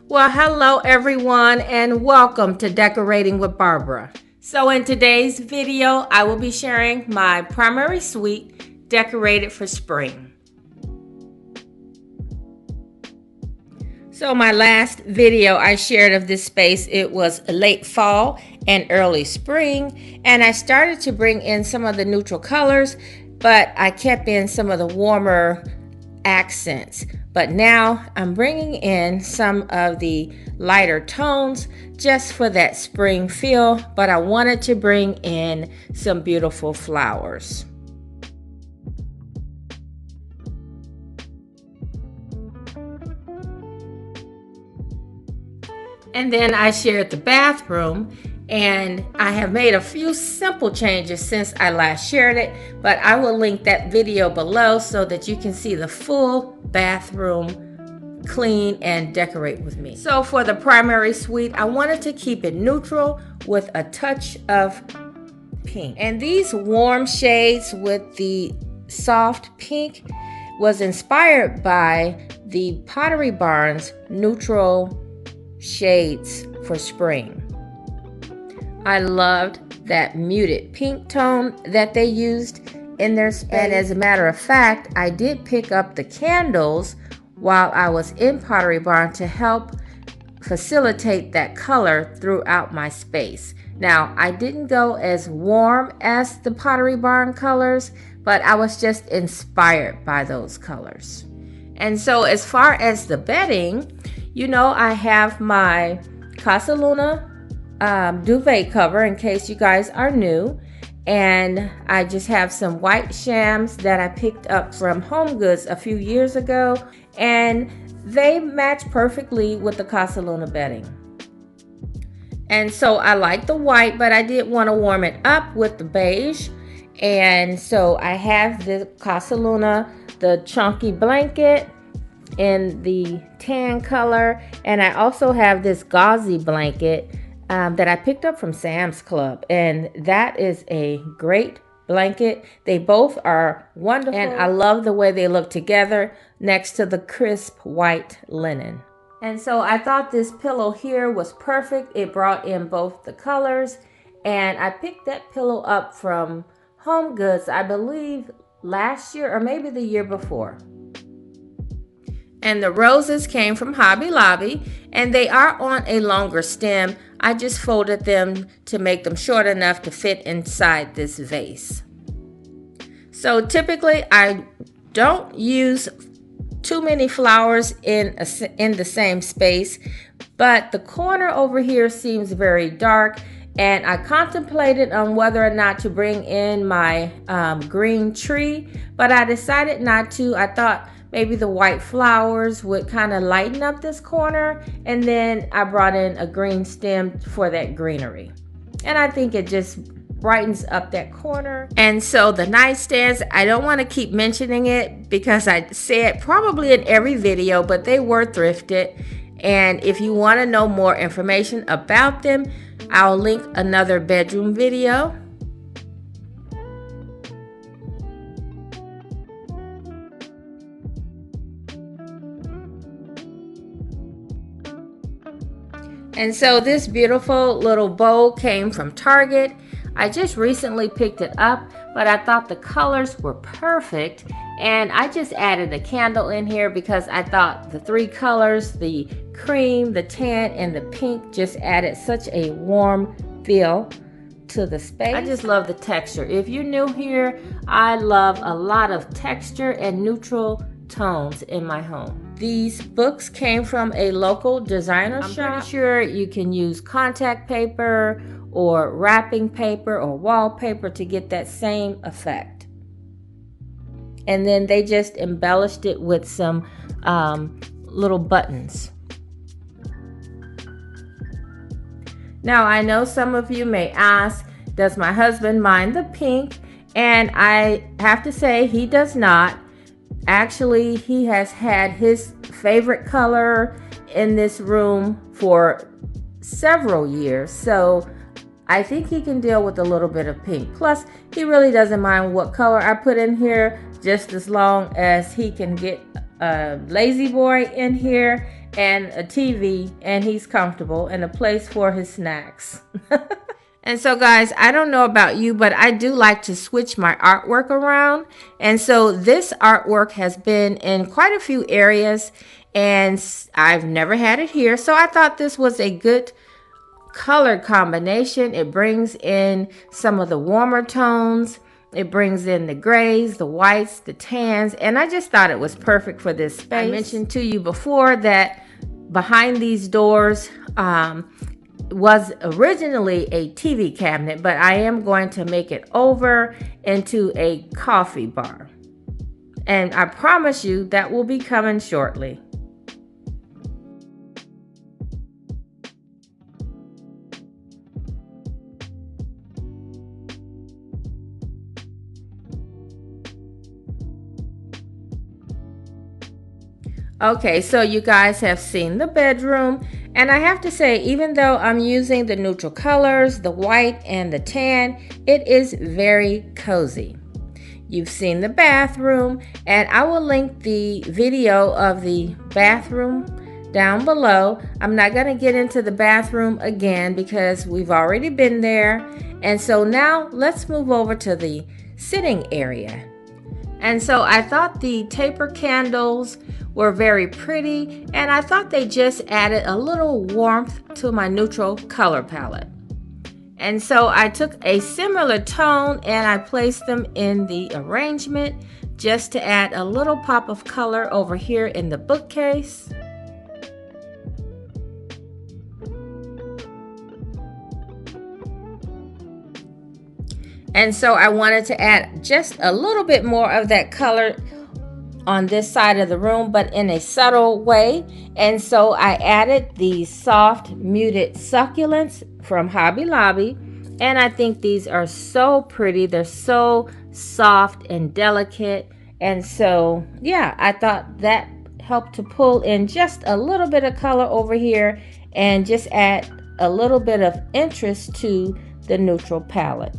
Well, hello everyone and welcome to Decorating with Barbara. So in today's video, I will be sharing my primary suite decorated for spring. So my last video I shared of this space, it was late fall and early spring, and I started to bring in some of the neutral colors, but I kept in some of the warmer accents. But now I'm bringing in some of the lighter tones just for that spring feel, but I wanted to bring in some beautiful flowers. And then I shared the bathroom, and I have made a few simple changes since I last shared it, but I will link that video below so that you can see the full bathroom clean and decorate with me. So for the primary suite, I wanted to keep it neutral with a touch of pink. And these warm shades with the soft pink was inspired by the Pottery Barn's neutral shades for spring. I loved that muted pink tone that they used in their space. And as a matter of fact, I did pick up the candles while I was in Pottery Barn to help facilitate that color throughout my space. Now, I didn't go as warm as the Pottery Barn colors, but I was just inspired by those colors. And so as far as the bedding, you know, I have my Casa Luna duvet cover in case you guys are new, and I just have some white shams that I picked up from Home Goods a few years ago, and they match perfectly with the Casa Luna bedding. And so I like the white, but I did want to warm it up with the beige, and so I have the Casa Luna, the chunky blanket in the tan color, and I also have this gauzy blanket that I picked up from Sam's Club, and that is a great blanket. They both are wonderful, and I love the way they look together next to the crisp white linen. And so I thought this pillow here was perfect. It brought in both the colors, and I picked that pillow up from Home Goods, I believe last year or maybe the year before. And the roses came from Hobby Lobby, and they are on a longer stem. I just folded them to make them short enough to fit inside this vase. So typically I don't use too many flowers in the same space, but the corner over here seems very dark, and I contemplated on whether or not to bring in my green tree, but I decided not to. I thought maybe the white flowers would kind of lighten up this corner, and then I brought in a green stem for that greenery. And I think it just brightens up that corner. And so the nightstands, I don't want to keep mentioning it because I say it probably in every video, but they were thrifted. And if you want to know more information about them, I'll link another bedroom video. And so this beautiful little bowl came from Target. I just recently picked it up, but I thought the colors were perfect, and I just added a candle in here because I thought the three colors, the cream, the tan, and the pink, just added such a warm feel to the space. I just love the texture. If you're new here, I love a lot of texture and neutral tones in my home. These books came from a local designer shop. I'm pretty sure you can use contact paper or wrapping paper or wallpaper to get that same effect. And then they just embellished it with some little buttons. Now I know some of you may ask, does my husband mind the pink? And I have to say he does not. Actually, he has had his favorite color in this room for several years, so I think he can deal with a little bit of pink. Plus, he really doesn't mind what color I put in here, just as long as he can get a lazy boy in here and a TV, and he's comfortable, and a place for his snacks. And so guys, I don't know about you, but I do like to switch my artwork around. And so this artwork has been in quite a few areas, and I've never had it here. So I thought this was a good color combination. It brings in some of the warmer tones. It brings in the grays, the whites, the tans, and I just thought it was perfect for this space. I mentioned to you before that behind these doors was originally a TV cabinet, but I am going to make it over into a coffee bar. And I promise you that will be coming shortly. Okay, so you guys have seen the bedroom, and I have to say, even though I'm using the neutral colors, the white and the tan, it is very cozy. You've seen the bathroom, and I will link the video of the bathroom down below. I'm not going to get into the bathroom again because we've already been there. And so now let's move over to the sitting area. And so I thought the taper candles were very pretty, and I thought they just added a little warmth to my neutral color palette. And so I took a similar tone and I placed them in the arrangement just to add a little pop of color over here in the bookcase. And so I wanted to add just a little bit more of that color on this side of the room, but in a subtle way. And so I added these soft muted succulents from Hobby Lobby, and I think these are so pretty. They're so soft and delicate, and so yeah, I thought that helped to pull in just a little bit of color over here and just add a little bit of interest to the neutral palette.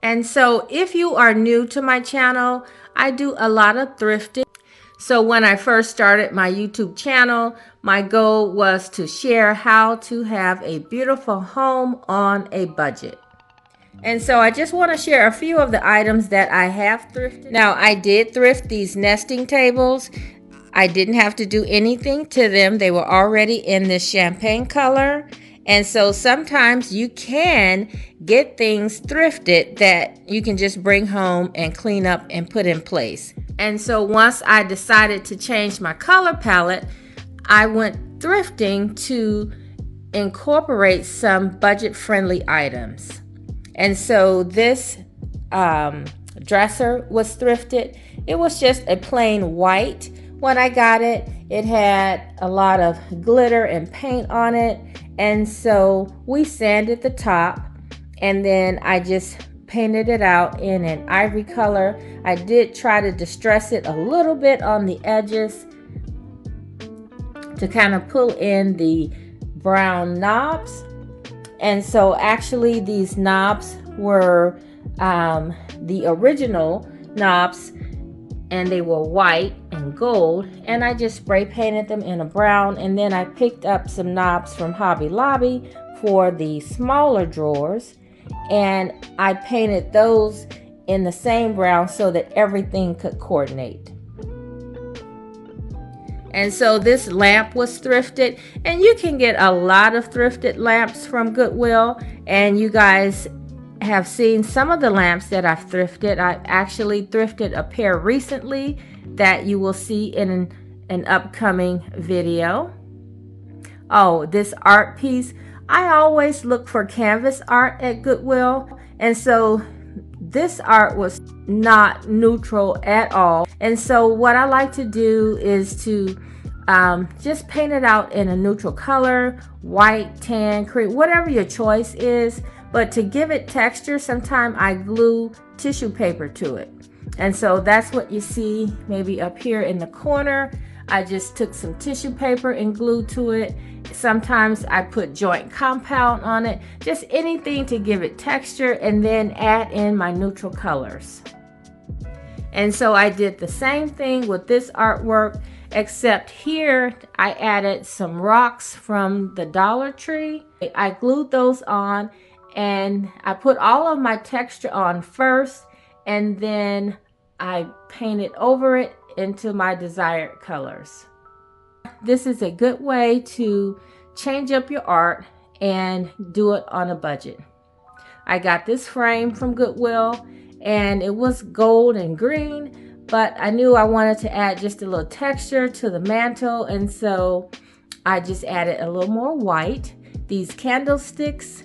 And so if you are new to my channel, I do a lot of thrifting. So when I first started my YouTube channel, my goal was to share how to have a beautiful home on a budget. And so I just want to share a few of the items that I have thrifted. Now, I did thrift these nesting tables. I didn't have to do anything to them. They were already in this champagne color. And so sometimes you can get things thrifted that you can just bring home and clean up and put in place. And so once I decided to change my color palette, I went thrifting to incorporate some budget-friendly items. And so this dresser was thrifted. It was just a plain white. When I got it, it had a lot of glitter and paint on it. And so we sanded the top, and then I just painted it out in an ivory color. I did try to distress it a little bit on the edges to kind of pull in the brown knobs. And so actually these knobs were the original knobs, and they were white and gold, and I just spray painted them in a brown. And then I picked up some knobs from Hobby Lobby for the smaller drawers, and I painted those in the same brown so that everything could coordinate. And so this lamp was thrifted, and you can get a lot of thrifted lamps from Goodwill, and you guys have seen some of the lamps that I've thrifted. I actually thrifted a pair recently that you will see in an upcoming video. Oh, this art piece, I always look for canvas art at Goodwill, and so this art was not neutral at all. And so what I like to do is to just paint it out in a neutral color, white, tan, cream, whatever your choice is. But to give it texture, sometimes I glue tissue paper to it. And so that's what you see maybe up here in the corner. I just took some tissue paper and glued to it. Sometimes I put joint compound on it, just anything to give it texture, and then add in my neutral colors. And so I did the same thing with this artwork, except here I added some rocks from the Dollar Tree. I glued those on, and I put all of my texture on first, and then I painted over it into my desired colors. This is a good way to change up your art and do it on a budget. I got this frame from Goodwill, and it was gold and green, but I knew I wanted to add just a little texture to the mantle, and so I just added a little more white. These candlesticks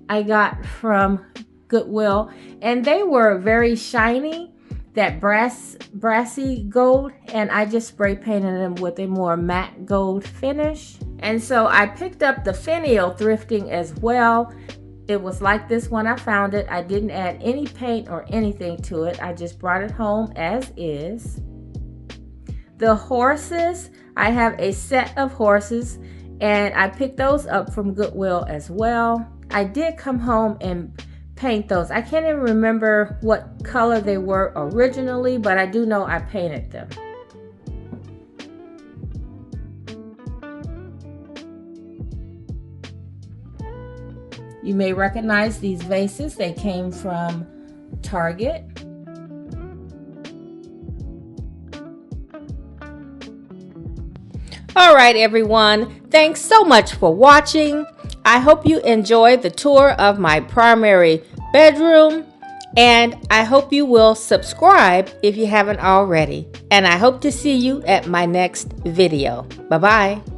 I got from Goodwill, and they were very shiny, that brassy gold, and I just spray painted them with a more matte gold finish. And so I picked up the finial thrifting as well. It was like this when I found it. I didn't add any paint or anything to it. I just brought it home as is. The horses, I have a set of horses, and I picked those up from Goodwill as well. I did come home and paint those. I can't even remember what color they were originally, but I do know I painted them. You may recognize these vases. They came from Target. All right, everyone. Thanks so much for watching. I hope you enjoyed the tour of my primary bedroom, and I hope you will subscribe if you haven't already. And I hope to see you at my next video. Bye-bye.